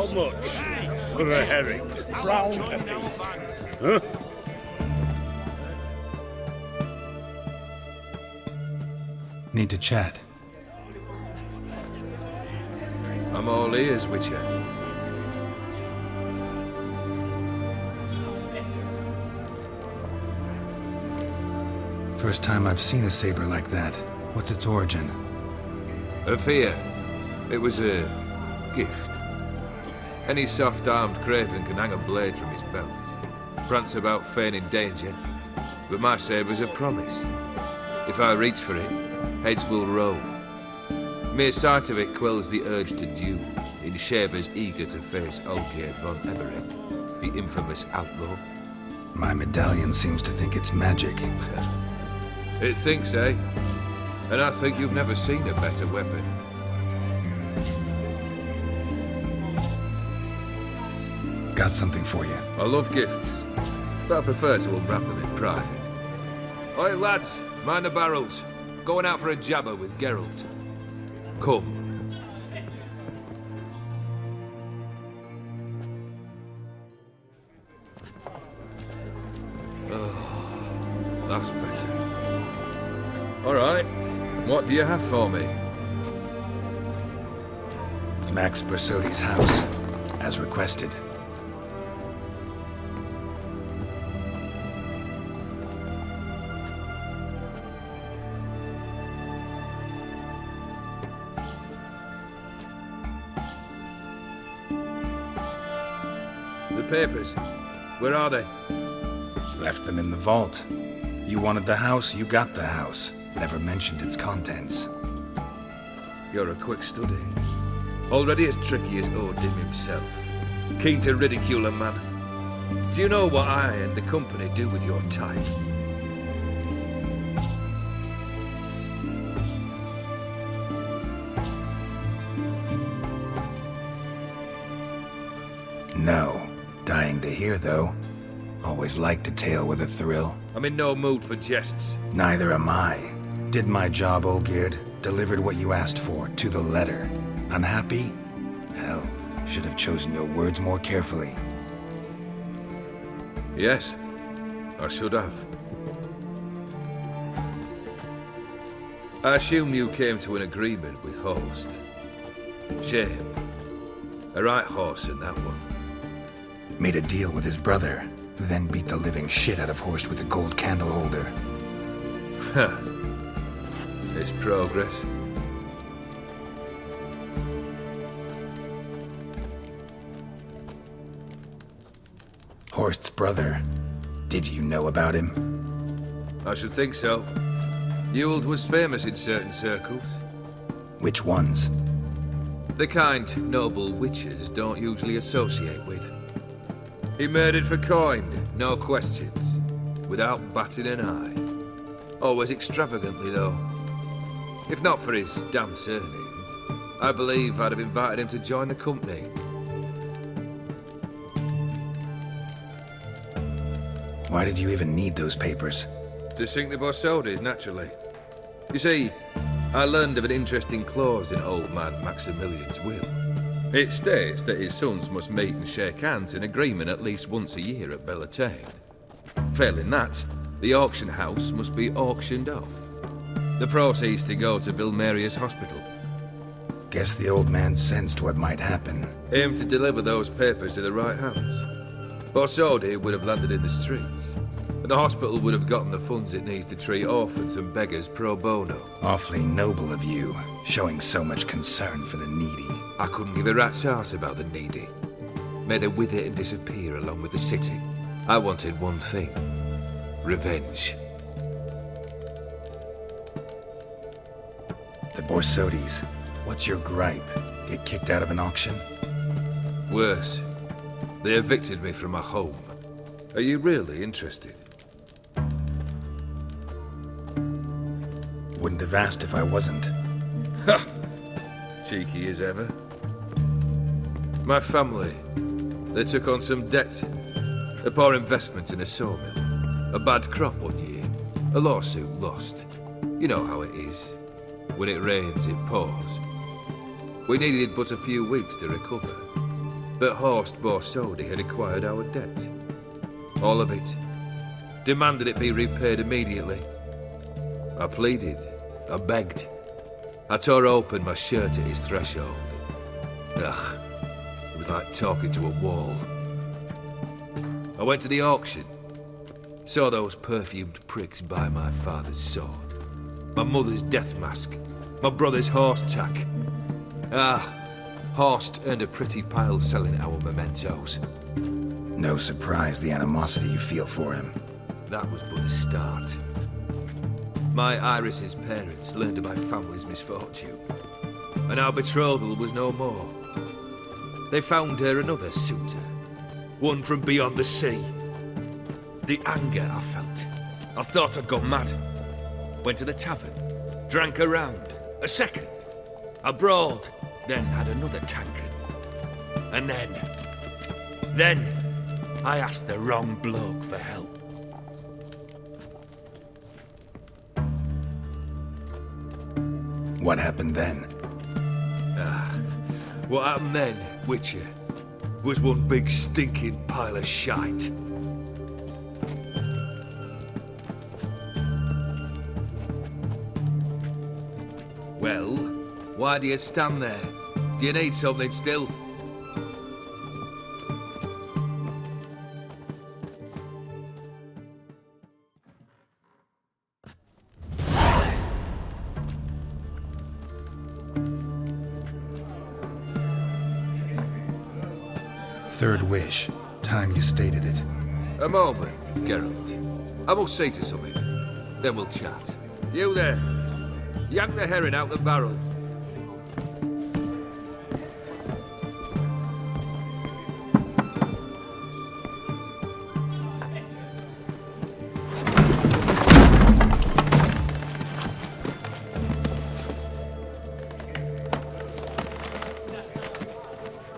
How much for a herring? Crown apiece. Huh? Need to chat. I'm all ears, Witcher. First time I've seen a saber like that. What's its origin? A fear. It was a gift. Any soft-armed craven can hang a blade from his belt, prance about feigning danger, but my saber's a promise. If I reach for it, heads will roll. Mere sight of it quells the urge to duel, in Shabers eager to face Olgierd von Everett, the infamous outlaw. My medallion seems to think it's magic. It thinks, eh? And I think you've never seen a better weapon. Got something for you. I love gifts, but I prefer to unwrap them in private. Oi, lads, mind the barrels. Going out for a jabber with Geralt. Come. Oh, that's better. All right, what do you have for me? Max Bersodi's house, as requested. The papers, where are they? Left them in the vault. You wanted the house, you got the house. Never mentioned its contents. You're a quick study. Already as tricky as Odin himself. Keen to ridicule a man. Do you know what I and the company do with your type? No. Dying to hear, though. Always liked a tale with a thrill. I'm in no mood for jests. Neither am I. Did my job, Olgierd. Delivered what you asked for, to the letter. Unhappy? Hell, should have chosen your words more carefully. Yes, I should have. I assume you came to an agreement with Horst. Shame. A right horse in that one. Made a deal with his brother, who then beat the living shit out of Horst with a gold candle holder. Huh. It's progress. Horst's brother. Did you know about him? I should think so. Ewald was famous in certain circles. Which ones? The kind noble witches don't usually associate with. He murdered for coin, no questions, without batting an eye. Always extravagantly, though. If not for his damn surname, I believe I'd have invited him to join the company. Why did you even need those papers? To sink the Borsodis, naturally. You see, I learned of an interesting clause in old man Maximilian's will. It states that his sons must meet and shake hands in agreement at least once a year at Bellatane. Failing that, the auction house must be auctioned off. The proceeds to go to Vilmeria's hospital. Guess the old man sensed what might happen. Aimed to deliver those papers to the right hands. Borsodi would have landed in the streets, and the hospital would have gotten the funds it needs to treat orphans and beggars pro bono. Awfully noble of you, showing so much concern for the needy. I couldn't give a rat's ass about the needy. Made her wither and disappear along with the city. I wanted one thing. Revenge. The Borsodis. What's your gripe? Get kicked out of an auction? Worse. They evicted me from my home. Are you really interested? Wouldn't have asked if I wasn't. Ha! Cheeky as ever. My family, they took on some debt. A poor investment in a sawmill. A bad crop one year. A lawsuit lost. You know how it is. When it rains, it pours. We needed but a few weeks to recover. but Horst Borsodi had acquired our debt. All of it. Demanded it be repaid immediately. I pleaded. I begged. I tore open my shirt at his threshold. Ugh. It was like talking to a wall. I went to the auction. Saw those perfumed pricks buy my father's sword. My mother's death mask. My brother's horse tack. Horst earned a pretty pile selling our mementos. No surprise the animosity you feel for him. That was but the start. My Iris's parents learned of my family's misfortune, and our betrothal was no more. They found her another suitor, one from beyond the sea. The anger I felt. I thought I'd gone mad. Went to the tavern, drank a round, a second. I brawled, then had another tankard. And then I asked the wrong bloke for help. What happened then? What happened then, Witcher, was one big stinking pile of shite. Well, why do you stand there? Do you need something still? Third wish. Time you stated it. A moment, Geralt. I must see to something. Then we'll chat. You there. Yank the herring out the barrel.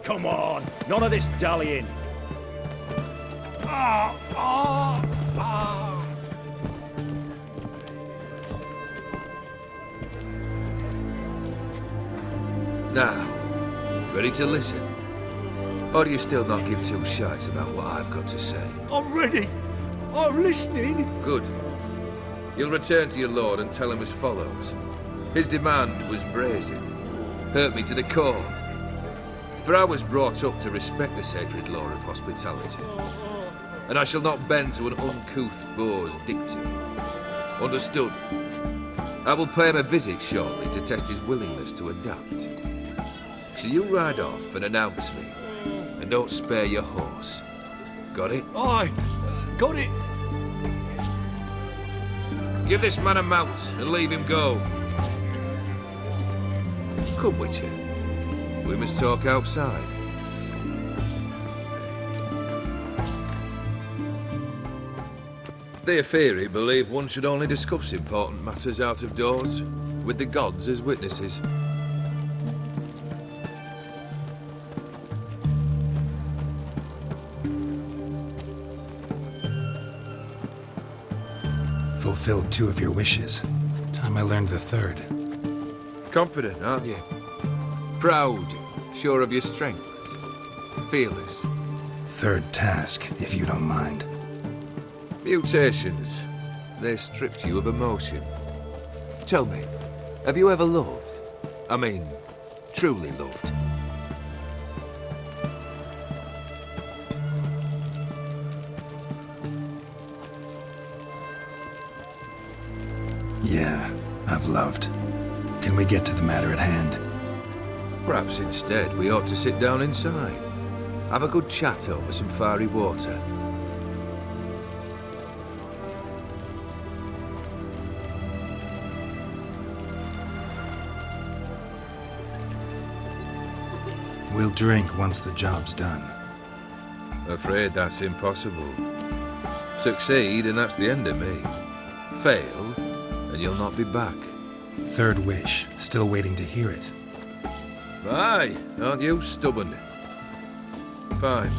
Come on, none of this dallying. Now, ready to listen? Or do you still not give two shites about what I've got to say? I'm ready. I'm listening. Good. You'll return to your lord and tell him as follows. His demand was brazen. Hurt me to the core. For I was brought up to respect the sacred law of hospitality. And I shall not bend to an uncouth boor's dictum. Understood? I will pay him a visit shortly to test his willingness to adapt. So you ride off and announce me. And don't spare your horse. Got it? Aye, got it. Give this man a mount and leave him go. Come, Witcher. We must talk outside. The Aetheri believe one should only discuss important matters out of doors, with the gods as witnesses. Fulfilled 2 of your wishes. Time I learned the 3rd. Confident, aren't you? Proud, sure of your strengths. Fearless. 3rd task, if you don't mind. Mutations. They stripped you of emotion. Tell me, have you ever loved? I mean, truly loved? Yeah, I've loved. Can we get to the matter at hand? Perhaps instead we ought to sit down inside. Have a good chat over some fiery water. We'll drink once the job's done. Afraid that's impossible. Succeed and that's the end of me. Fail and you'll not be back. 3rd wish. Still waiting to hear it. Aye, aren't you stubborn? Fine.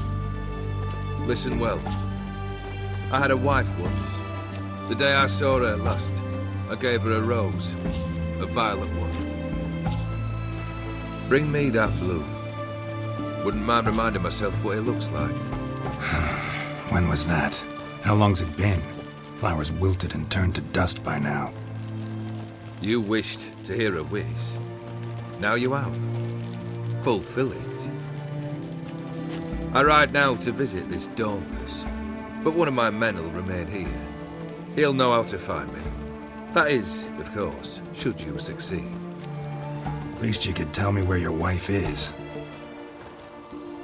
Listen well. I had a wife once. The day I saw her last, I gave her a rose. A violet one. Bring me that blue. Wouldn't mind reminding myself what he looks like. When was that? How long's it been? Flowers wilted and turned to dust by now. You wished to hear a wish. Now you have. Fulfill it. I ride now to visit this Dormus, but one of my men will remain here. He'll know how to find me. That is, of course, should you succeed. At least you could tell me where your wife is.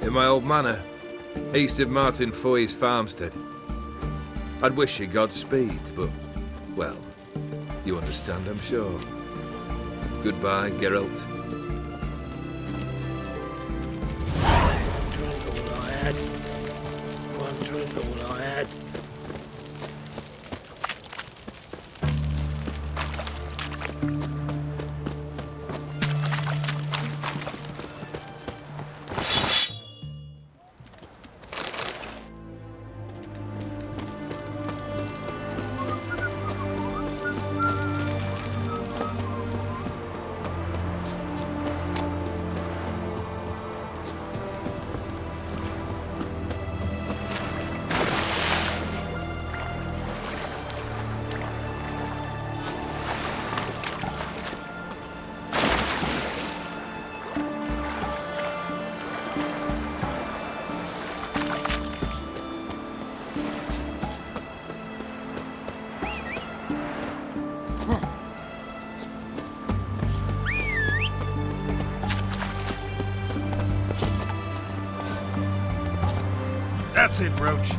In my old manor, east of Martin Foy's farmstead. I'd wish you Godspeed, but, well, you understand, I'm sure. Goodbye, Geralt. One drink all I had. One drink all I had. That's it, Roach.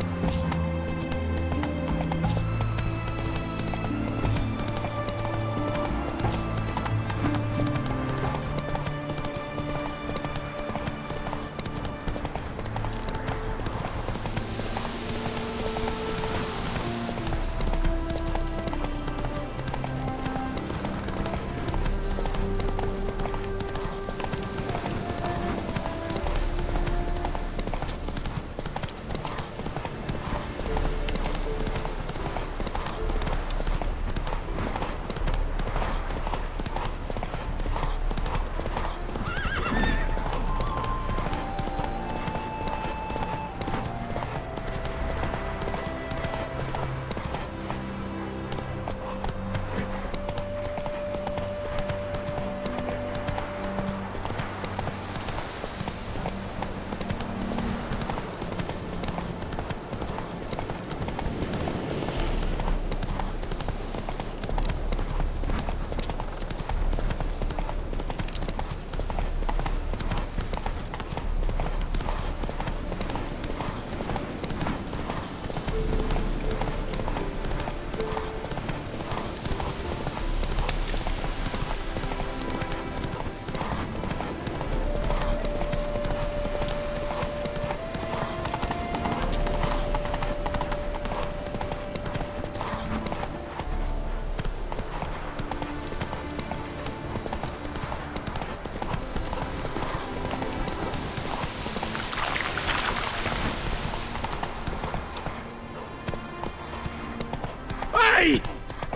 Hey!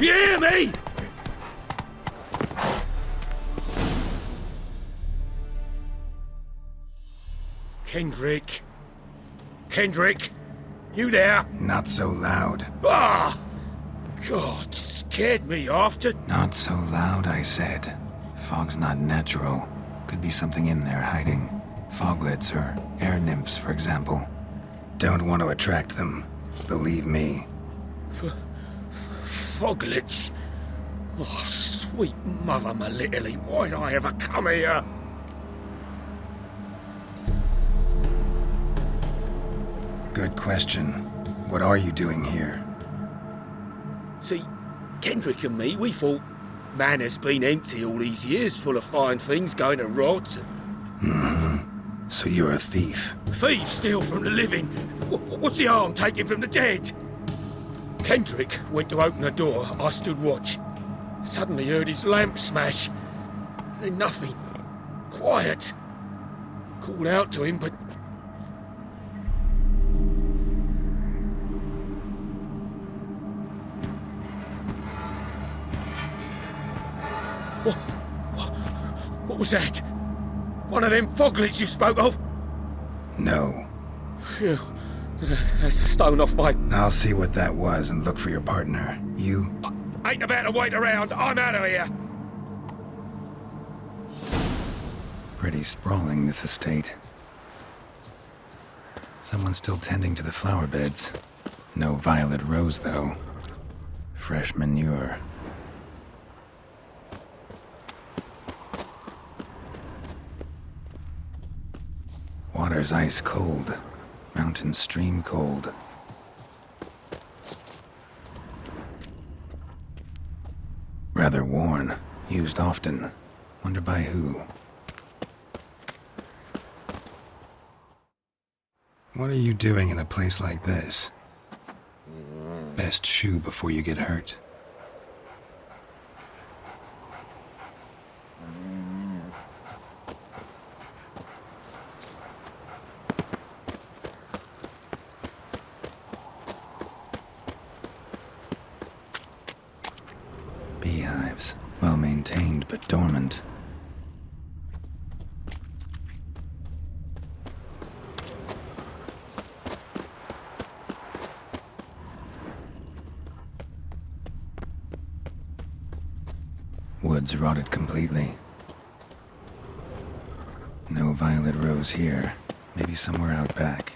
You hear me? Kendrick. Kendrick, you there? Not so loud. Ah! God, scared me after. Not so loud, I said. Fog's not natural. Could be something in there hiding. Foglets or air nymphs, for example. Don't want to attract them. Believe me. Foglets? Oh, sweet mother, my little, why'd I ever come here? Good question. What are you doing here? See, Kendrick and me, we thought manor's been empty all these years, full of fine things going to rot. So you're a thief? Thieves steal from the living. What's the harm taking from the dead? Kendrick went to open the door. I stood watch. Suddenly heard his lamp smash. Then nothing. Quiet. Called out to him, but... What was that? One of them foglets you spoke of? No. Phew. That's a stone off my... I'll see what that was and look for your partner. You? Ain't about to wait around. I'm out of here. Pretty sprawling, this estate. Someone's still tending to the flower beds. No violet rose, though. Fresh manure. Water's ice cold. Mountain stream cold. Rather worn. Used often. Wonder by who. What are you doing in a place like this? Best shoe before you get hurt. Beehives, well maintained but dormant. Woods rotted completely. No violet rose here. Maybe somewhere out back.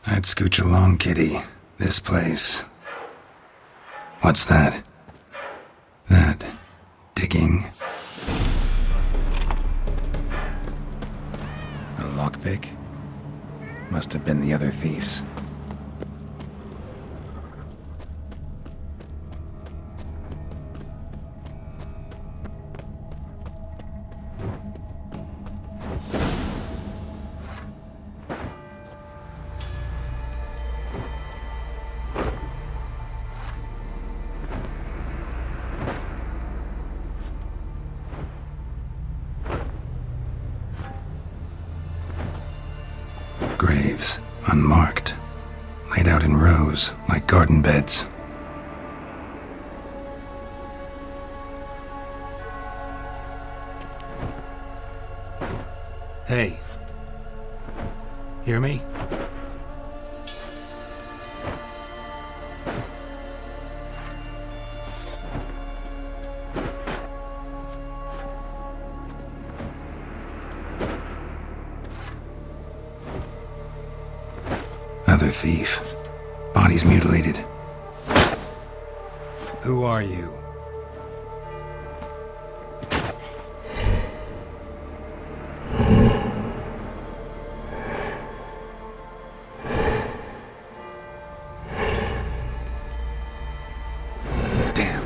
I'd scooch along, kitty. This place. What's that? That. Digging. A lockpick? Must have been the other thieves. Graves, unmarked, laid out in rows like garden beds. Hey. Hear me? Other thief. Bodies mutilated. Who are you? Damn.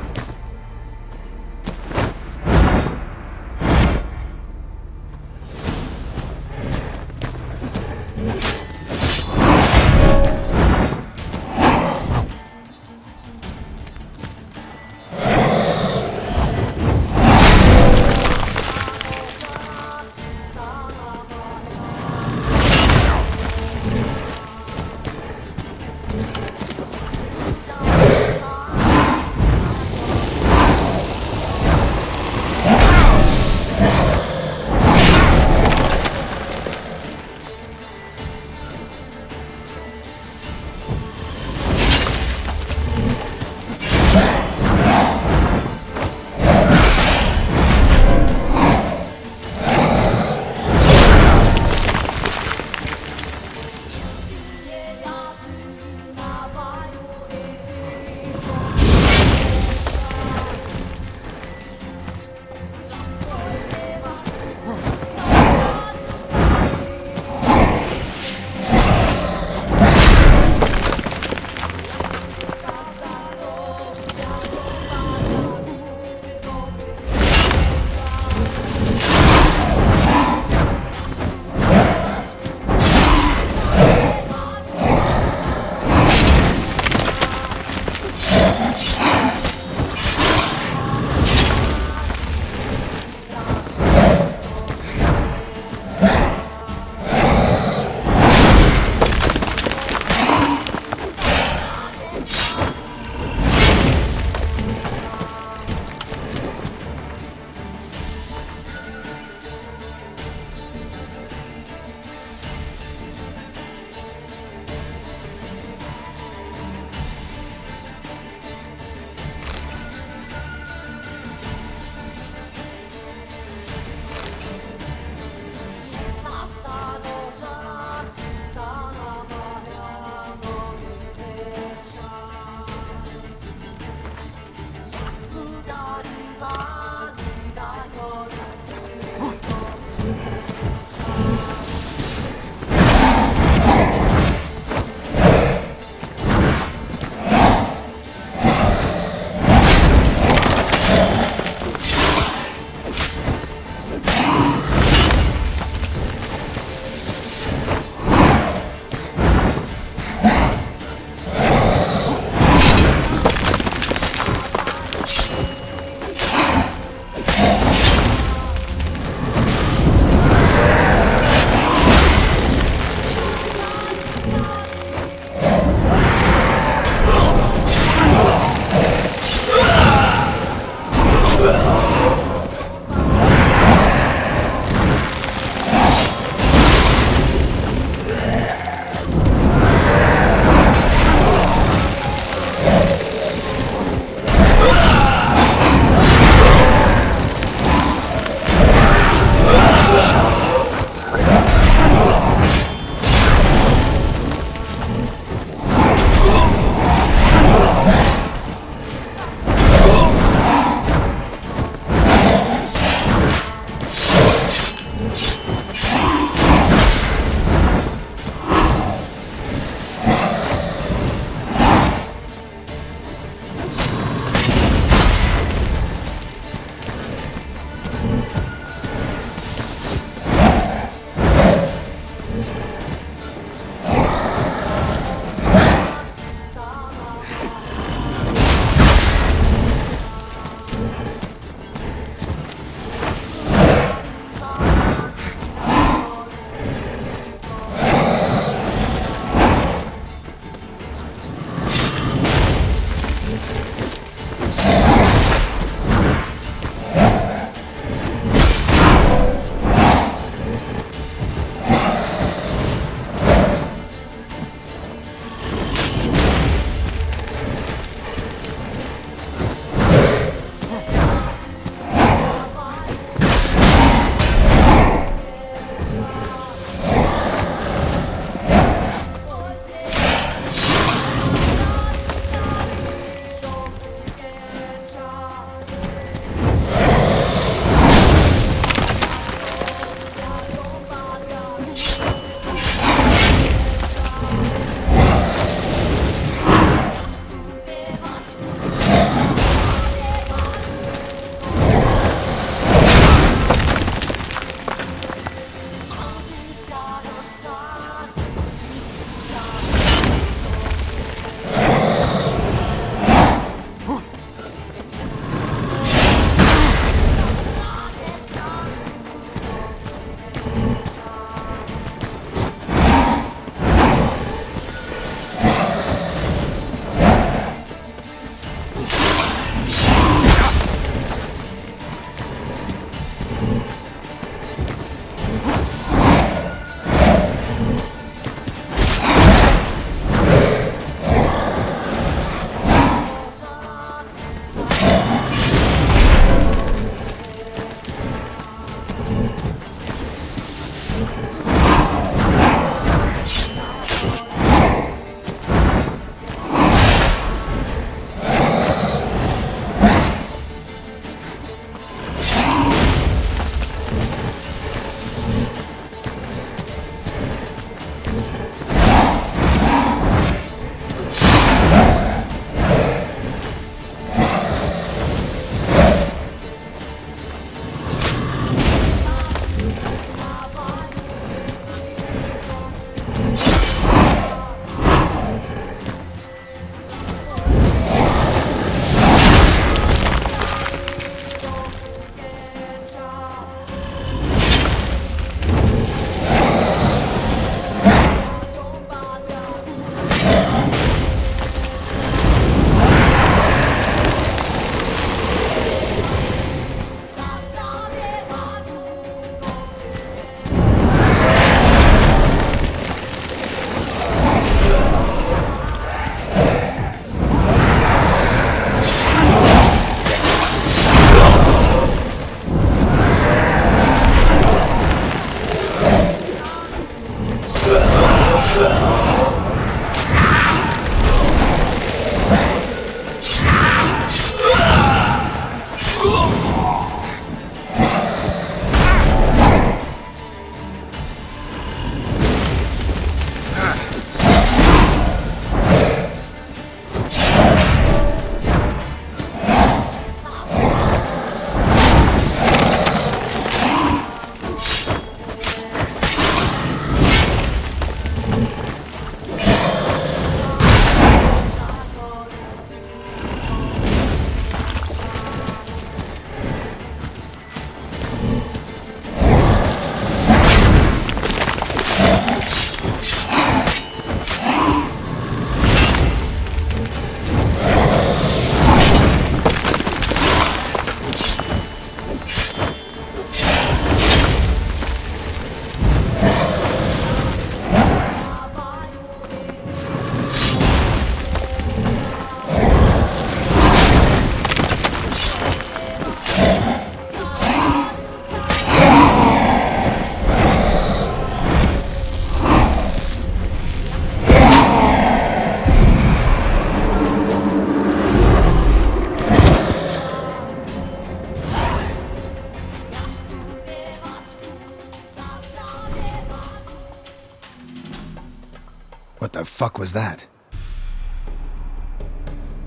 What the fuck was that?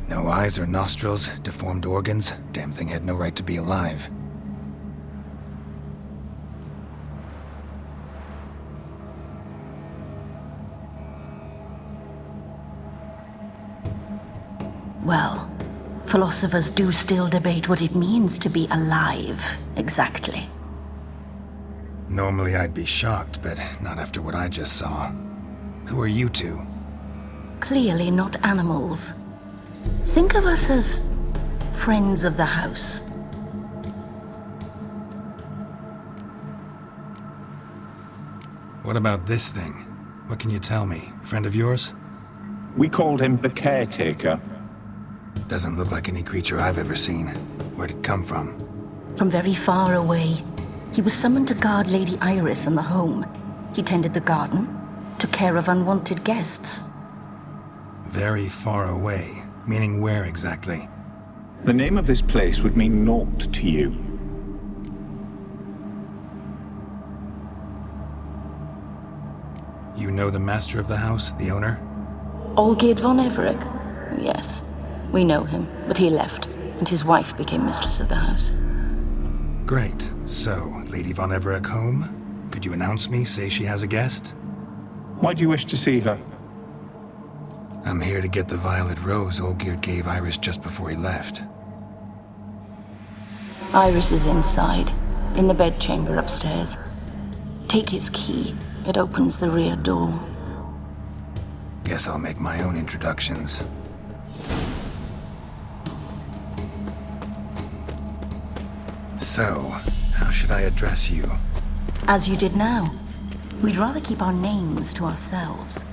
No eyes or nostrils, deformed organs. Damn thing had no right to be alive. Well, philosophers do still debate what it means to be alive, exactly. Normally I'd be shocked, but not after what I just saw. Who are you two? Clearly not animals. Think of us as friends of the house. What about this thing? What can you tell me? Friend of yours? We called him the Caretaker. Doesn't look like any creature I've ever seen. Where'd it come from? From very far away. He was summoned to guard Lady Iris and the home. He tended the garden, took care of unwanted guests. Very far away. Meaning where exactly? The name of this place would mean naught to you. You know the master of the house, the owner? Olgierd von Everec? Yes, we know him, but he left, and his wife became mistress of the house. Great. So, Lady von Everec home? Could you announce me, say she has a guest? Why do you wish to see her? I'm here to get the violet rose Olgierd gave Iris just before he left. Iris is inside, in the bedchamber upstairs. Take his key. It opens the rear door. Guess I'll make my own introductions. So, how should I address you? As you did now. We'd rather keep our names to ourselves.